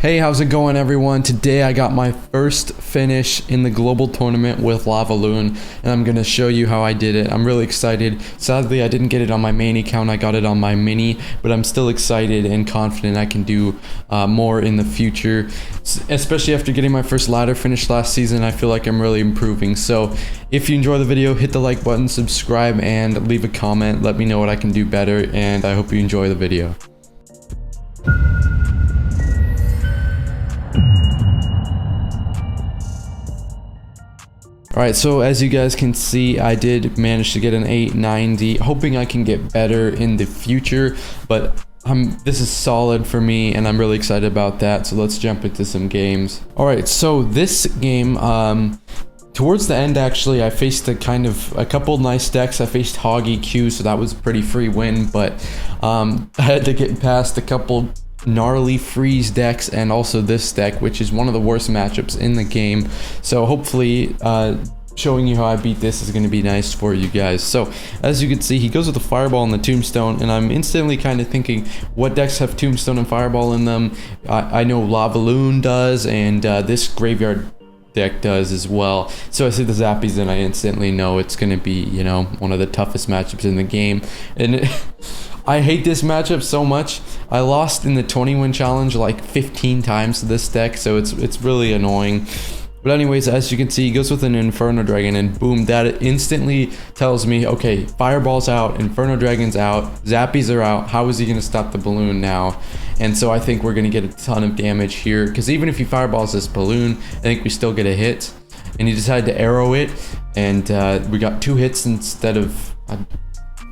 Hey, how's it going everyone? Today I got my first finish in the global tournament with lavaloon, and I'm gonna show you how I did it. I'm really excited. Sadly, I didn't get it on my main account, I got it on my mini, but I'm still excited and confident I can do more in the future. Especially after getting my first ladder finish last season, I feel like I'm really improving. So if you enjoy the video, hit the like button, subscribe, and leave a comment. Let me know what I can do better, and I hope you enjoy the video. Alright, so as you guys can see, I did manage to get an 890, hoping I can get better in the future, but this is solid for me, and I'm really excited about that, so let's jump into some games. Alright, so this game, towards the end actually, I faced a couple nice decks. I faced Hog EQ, so that was a pretty free win, but I had to get past a couple gnarly freeze decks and also this deck, which is one of the worst matchups in the game. So hopefully showing you how I beat this is going to be nice for you guys. So as you can see, he goes with the fireball and the tombstone, and I'm instantly kind of thinking, what decks have tombstone and fireball in them? I know lavaloon does, and this graveyard deck does as well. So I see the zappies and I instantly know it's going to be, you know, one of the toughest matchups in the game. And I hate this matchup so much. I lost in the 20-win challenge like 15 times to this deck, so it's really annoying. But anyways, as you can see, he goes with an Inferno Dragon, and boom, that instantly tells me, okay, Fireball's out, Inferno Dragon's out, Zappies are out. How is he going to stop the balloon now? And so I think we're going to get a ton of damage here, because even if he Fireballs this balloon, I think we still get a hit. And he decided to arrow it, and we got 2 hits instead of...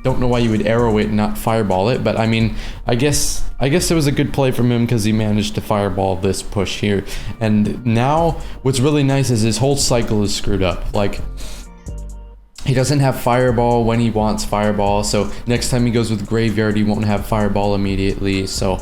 Don't know why you would arrow it and not fireball it, but I mean, I guess it was a good play from him because he managed to fireball this push here. And now what's really nice is his whole cycle is screwed up. Like, he doesn't have fireball when he wants fireball, so next time he goes with graveyard he won't have fireball immediately. So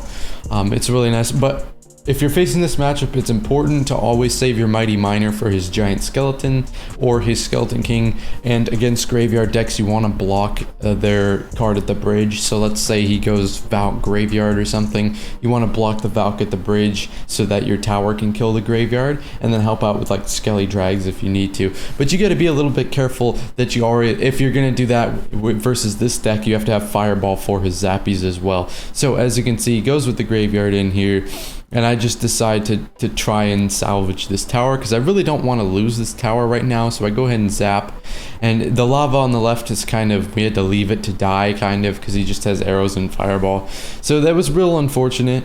it's really nice. But if you're facing this matchup, it's important to always save your Mighty Miner for his Giant Skeleton or his Skeleton King. And against graveyard decks, you want to block their card at the bridge. So let's say he goes Valk Graveyard or something. You want to block the Valk at the bridge so that your tower can kill the graveyard, and then help out with like Skelly Drags if you need to. But you got to be a little bit careful that you already, if you're going to do that versus this deck, you have to have Fireball for his Zappies as well. So as you can see, he goes with the graveyard in here. And I just decide to try and salvage this tower because I really don't want to lose this tower right now. So I go ahead and zap. And the lava on the left is kind of, we had to leave it to die kind of because he just has arrows and fireball. So that was real unfortunate.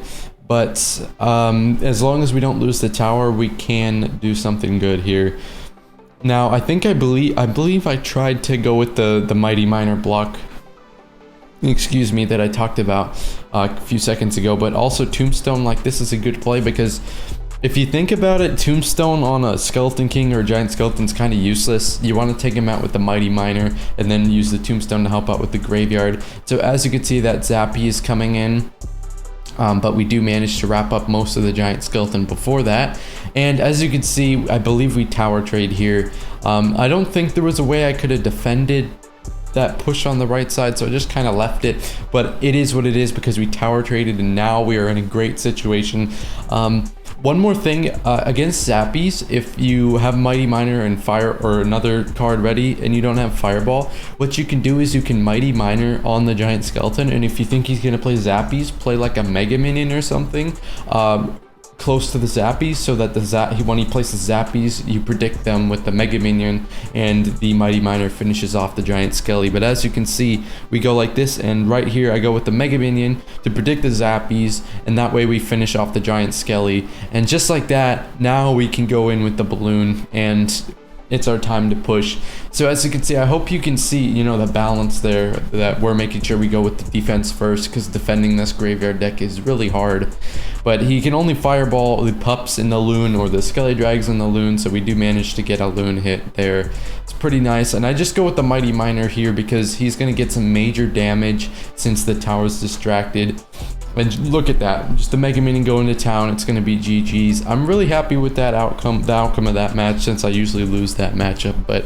But as long as we don't lose the tower, we can do something good here. Now I believe I tried to go with the Mighty Miner block, excuse me, that I talked about a few seconds ago. But also Tombstone, like, this is a good play because if you think about it, Tombstone on a Skeleton King or a Giant Skeleton is kind of useless. You want to take him out with the Mighty Miner and then use the Tombstone to help out with the graveyard. So as you can see, that Zappy is coming in. But we do manage to wrap up most of the Giant Skeleton before that. And as you can see, I believe we tower trade here. I don't think there was a way I could have defended that push on the right side, so I just kind of left it, but it is what it is because we tower traded and now we are in a great situation. One more thing, against Zappies, if you have Mighty Miner and Fire or another card ready and you don't have Fireball, what you can do is you can Mighty Miner on the Giant Skeleton, and if you think he's going to play Zappies, play like a Mega Minion or something close to the Zappies, so that when he places Zappies, you predict them with the Mega Minion and the Mighty Miner finishes off the Giant Skelly. But as you can see, we go like this, and right here I go with the Mega Minion to predict the Zappies, and that way we finish off the Giant Skelly. And just like that, now we can go in with the balloon and it's our time to push. So as you can see, I hope you can see, you know, the balance there, that we're making sure we go with the defense first because defending this graveyard deck is really hard. But he can only fireball the pups in the loon or the Skelly Drags in the loon, so we do manage to get a loon hit there. It's pretty nice. And I just go with the Mighty Miner here because he's going to get some major damage since the tower's distracted. And look at that, just the Mega Minion going to town. It's going to be GG's. I'm really happy with that outcome, the outcome of that match, since I usually lose that matchup. But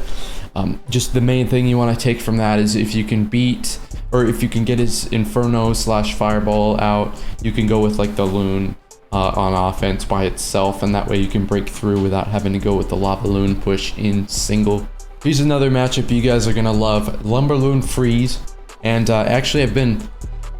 just the main thing you want to take from that is if you can beat, or if you can get his Inferno / Fireball out, you can go with like the Loon. on offense by itself, and that way you can break through without having to go with the lavaloon push in single. Here's another matchup you guys are gonna love: Lumberloon Freeze. And actually I've been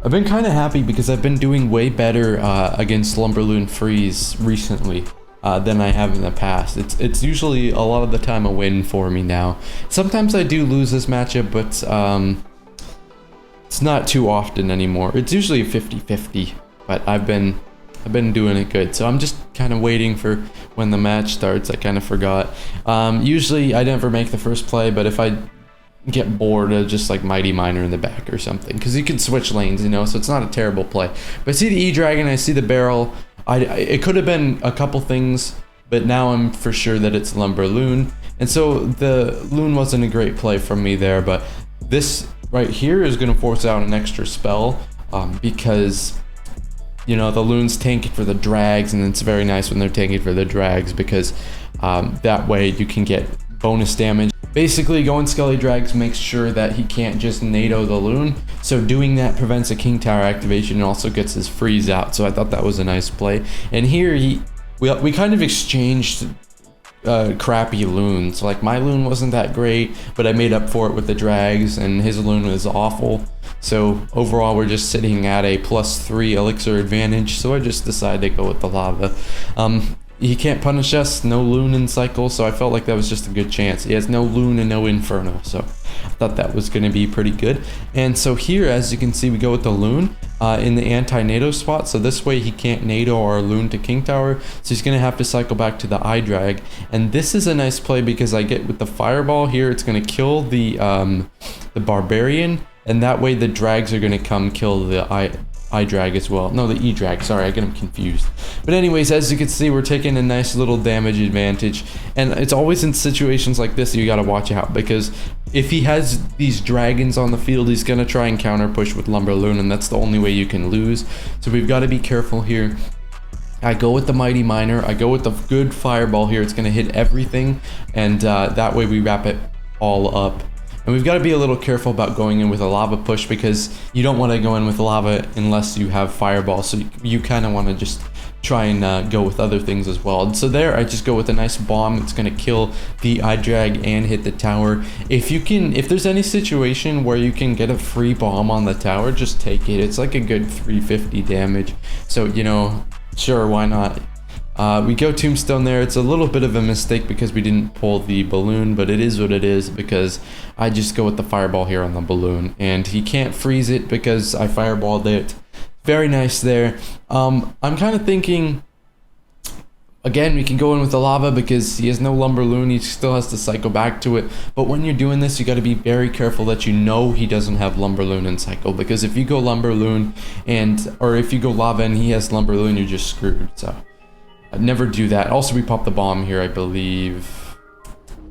kind of happy because I've been doing way better against Lumberloon Freeze recently than I have in the past. It's usually a lot of the time a win for me now. Sometimes I do lose this matchup, but it's not too often anymore. It's usually a 50-50, but I've been doing it good. So I'm just kind of waiting for when the match starts. I kind of forgot. Usually I never make the first play, but if I get bored, of just like Mighty Miner in the back or something, because you can switch lanes, you know, so it's not a terrible play. But I see the E-Dragon, I see the barrel. It could have been a couple things, but now I'm for sure that it's Lumberloon. And so the loon wasn't a great play from me there, but this right here is going to force out an extra spell because, you know, the loon's tanking for the drags, and it's very nice when they're tanking for the drags because that way you can get bonus damage. Basically, going Skelly Drags makes sure that he can't just NATO the loon, so doing that prevents a King Tower activation and also gets his freeze out, so I thought that was a nice play. And here we kind of exchanged crappy loons. Like, my loon wasn't that great, but I made up for it with the drags, and his loon was awful. So overall, we're just sitting at a +3 elixir advantage, so I just decided to go with the lava. He can't punish us, no loon in cycle, so I felt like that was just a good chance. He has no loon and no inferno, so I thought that was going to be pretty good. And so here, as you can see, we go with the loon in the anti-NATO spot, so this way he can't NATO our loon to King Tower, so he's going to have to cycle back to the I-Drag. And this is a nice play because I get with the fireball here, it's going to kill the barbarian, and that way the drags are going to come kill the I-Drag as well. No, the E-Drag, sorry, I get them confused. But anyways, as you can see, we're taking a nice little damage advantage, and it's always in situations like this you gotta watch out, because if he has these dragons on the field, he's gonna try and counter push with Lumberloon, and that's the only way you can lose. So we've got to be careful here. I go with the Mighty Miner, I go with the good fireball here, it's gonna hit everything, and that way we wrap it all up. And we've got to be a little careful about going in with a lava push, because you don't want to go in with lava unless you have fireball, so you kind of want to just try and go with other things as well. And so there I just go with a nice bomb that's going to kill the I-Drag and hit the tower. If there's any situation where you can get a free bomb on the tower, just take it. It's like a good 350 damage, so you know, sure, why not? We go tombstone there. It's a little bit of a mistake because we didn't pull the balloon, but it is what it is because I just go with the fireball here on the balloon, and he can't freeze it because I fireballed it. Very nice there. I'm kind of thinking, again, we can go in with the lava because he has no Lumberloon. He still has to cycle back to it. But when you're doing this, you got to be very careful that you know he doesn't have Lumberloon in cycle, because if you go Lumberloon or if you go lava and he has Lumberloon, you're just screwed. So I'd never do that. Also, we pop the bomb here, I believe,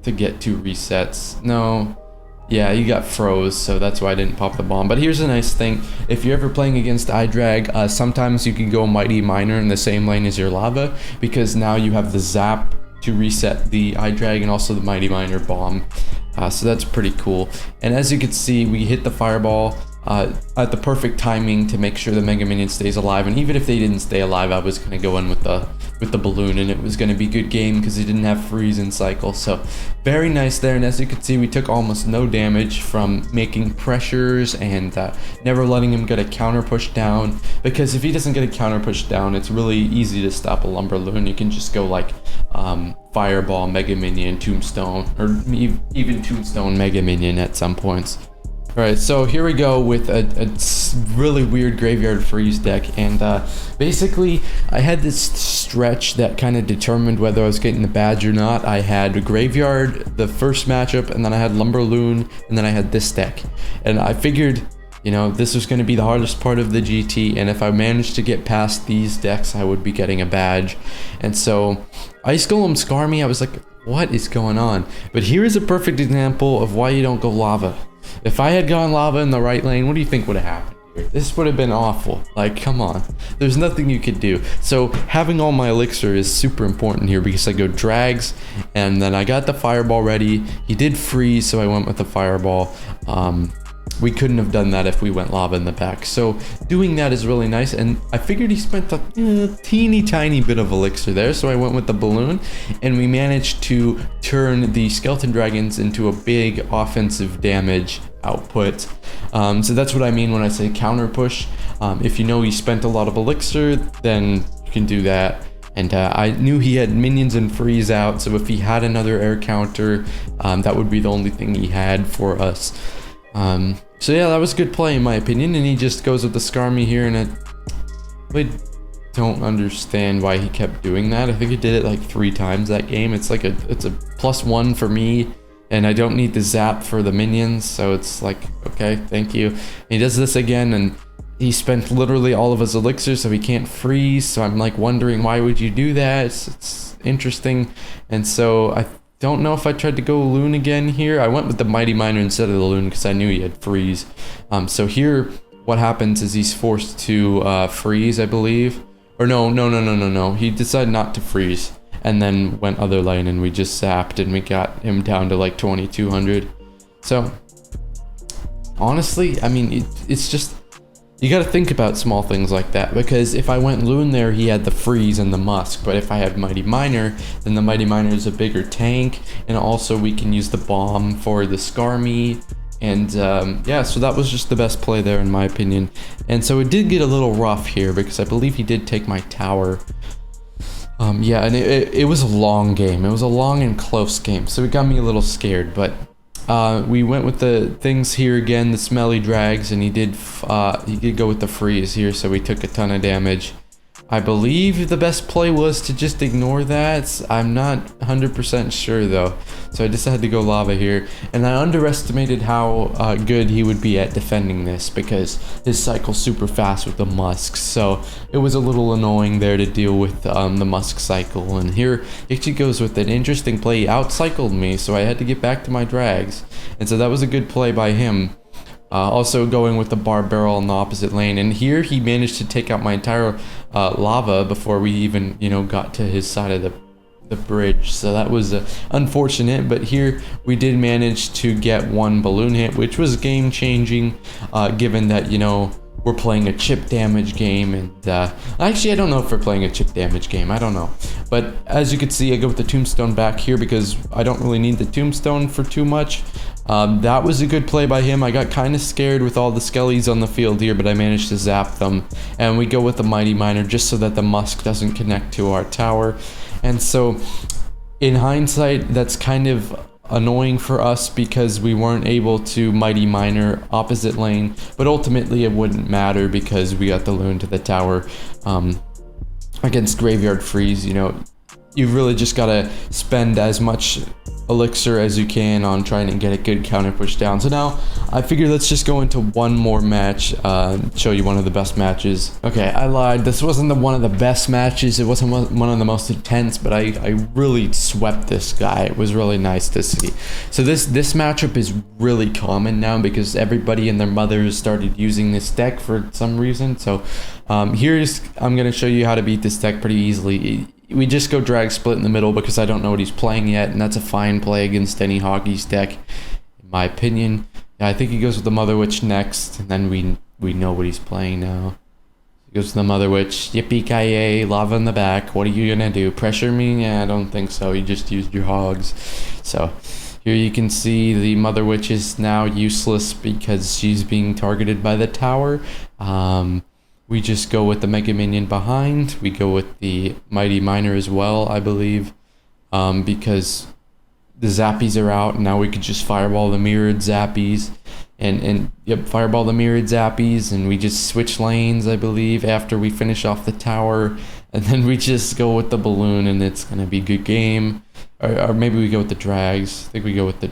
to get 2 resets. No. Yeah, you got froze, so that's why I didn't pop the bomb. But here's a nice thing. If you're ever playing against I-Drag, sometimes you can go Mighty Miner in the same lane as your lava, because now you have the zap to reset the I-Drag and also the Mighty Miner bomb. So that's pretty cool. And as you can see, we hit the fireball at the perfect timing to make sure the Mega Minion stays alive. And even if they didn't stay alive, I was going to go in with the balloon, and it was going to be a good game because he didn't have freeze in cycle. So very nice there. And as you can see, we took almost no damage from making pressures and never letting him get a counter push down, because if he doesn't get a counter push down, it's really easy to stop a Lumberloon. You can just go like fireball, Mega Minion, tombstone, or even tombstone, Mega Minion at some points. Alright, so here we go with a really weird graveyard freeze deck, and basically I had this stretch that kind of determined whether I was getting the badge or not. I had graveyard the first matchup, and then I had Lumberloon, and then I had this deck. And I figured, you know, this was going to be the hardest part of the GT, and if I managed to get past these decks, I would be getting a badge. And so Ice Golem Scar me, I was like, what is going on? But here is a perfect example of why you don't go lava. If I had gone lava in the right lane, what do you think would have happened here? This would have been awful. Like, come on. There's nothing you could do. So having all my elixir is super important here, because I go drags, and then I got the fireball ready. He did freeze, so I went with the fireball. we couldn't have done that if we went lava in the back. So doing that is really nice, and I figured he spent a teeny tiny bit of elixir there, so I went with the balloon, and we managed to turn the skeleton dragons into a big offensive damage output. So that's what I mean when I say counter push. If you know he spent a lot of elixir, then you can do that. And I knew he had minions and freeze out, so if he had another air counter, that would be the only thing he had for us. So yeah, that was a good play in my opinion, and he just goes with the Skarmy here, and I don't understand why he kept doing that. I think he did it like 3 times that game. It's like it's a +1 for me, and I don't need the zap for the minions, so it's like, okay, thank you. And he does this again, and he spent literally all of his elixir, so he can't freeze, so I'm like wondering, why would you do that? It's interesting. And so I don't know if I tried to go loon again here. I went with the mighty miner instead of the loon because I knew he had freeze. So here what happens is he's forced to freeze, I believe. Or no, he decided not to freeze and then went other lane, and we just zapped and we got him down to like 2200. So honestly, I mean, it's just, you got to think about small things like that, because if I went loon there, he had the freeze and the musk, but if I had mighty miner, then the mighty miner is a bigger tank, and also we can use the bomb for the Skarmy. And yeah, so that was just the best play there in my opinion. And so it did get a little rough here because I believe he did take my tower. Yeah, and it was a long game. It was a long and close game, so it got me a little scared. But we went with the things here again, the smelly drags, and he did go with the freeze here, so we took a ton of damage. I believe the best play was to just ignore that. I'm not 100% sure though, so I decided to go lava here, and I underestimated how good he would be at defending this because his cycle's super fast with the musks, so it was a little annoying there to deal with the musk cycle. And here it actually goes with an interesting play. He outcycled me, so I had to get back to my drags, and so that was a good play by him. Also going with the bar barrel in the opposite lane, and here he managed to take out my entire lava before we even, you know, got to his side of the bridge, so that was unfortunate. But here we did manage to get one balloon hit, which was game changing, given that, you know, we're playing a chip damage game. And actually I don't know if we're playing a chip damage game, I don't know, but as you can see, I go with the tombstone back here because I don't really need the tombstone for too much. That was a good play by him. I got kind of scared with all the skellies on the field here, but I managed to zap them, and we go with the mighty miner just so that the musk doesn't connect to our tower. And so in hindsight, that's kind of annoying for us because we weren't able to mighty miner opposite lane, but ultimately it wouldn't matter because we got the loon to the tower. Against graveyard freeze, you know, you've really just got to spend as much elixir as you can on trying to get a good counter push down. So now I figured let's just go into one more match, show you one of the best matches. Okay, I lied, this wasn't one of the best matches, it wasn't one of the most intense, but I really swept this guy. It was really nice to see. So this matchup is really common now because everybody and their mothers started using this deck for some reason. So I'm gonna show you how to beat this deck pretty easily. We just go drag split in the middle because I don't know what he's playing yet, and that's a fine play against any Hoggies deck, in my opinion. Yeah, I think he goes with the Mother Witch next, and then we know what he's playing now. He goes to the Mother Witch, yippee-ki-yay, lava in the back. What are you gonna do? Pressure me? Yeah, I don't think so. You just used your hogs. So here you can see the Mother Witch is now useless because she's being targeted by the tower. We just go with the Mega Minion behind. We go with the Mighty Miner as well, I believe, because the Zappies are out. Now we could just Fireball the Mirrored Zappies, and yep, Fireball the Mirrored Zappies, and we just switch lanes, I believe, after we finish off the tower, and then we just go with the balloon, and it's gonna be a good game. Or maybe we go with the drags. I think we go with the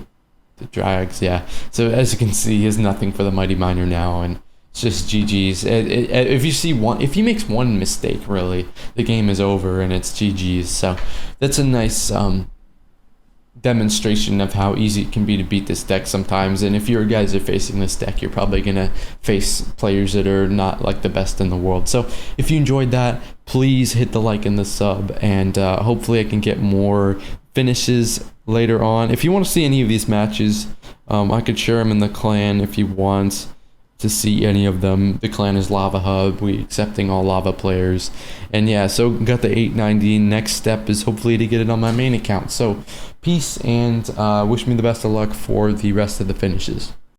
drags, yeah. So as you can see, he has nothing for the Mighty Miner now, and it's just GG's. If he makes one mistake, really, the game is over and it's GG's. So that's a nice demonstration of how easy it can be to beat this deck sometimes. And if you guys are facing this deck, you're probably gonna face players that are not like the best in the world. So if you enjoyed that, please hit the like and the sub, and hopefully I can get more finishes later on. If you want to see any of these matches, I could share them in the clan if you want to see any of them. The clan is Lava Hub. We accepting all lava players. And yeah, so got the 890. Next step is hopefully to get it on my main account. So peace, and wish me the best of luck for the rest of the finishes.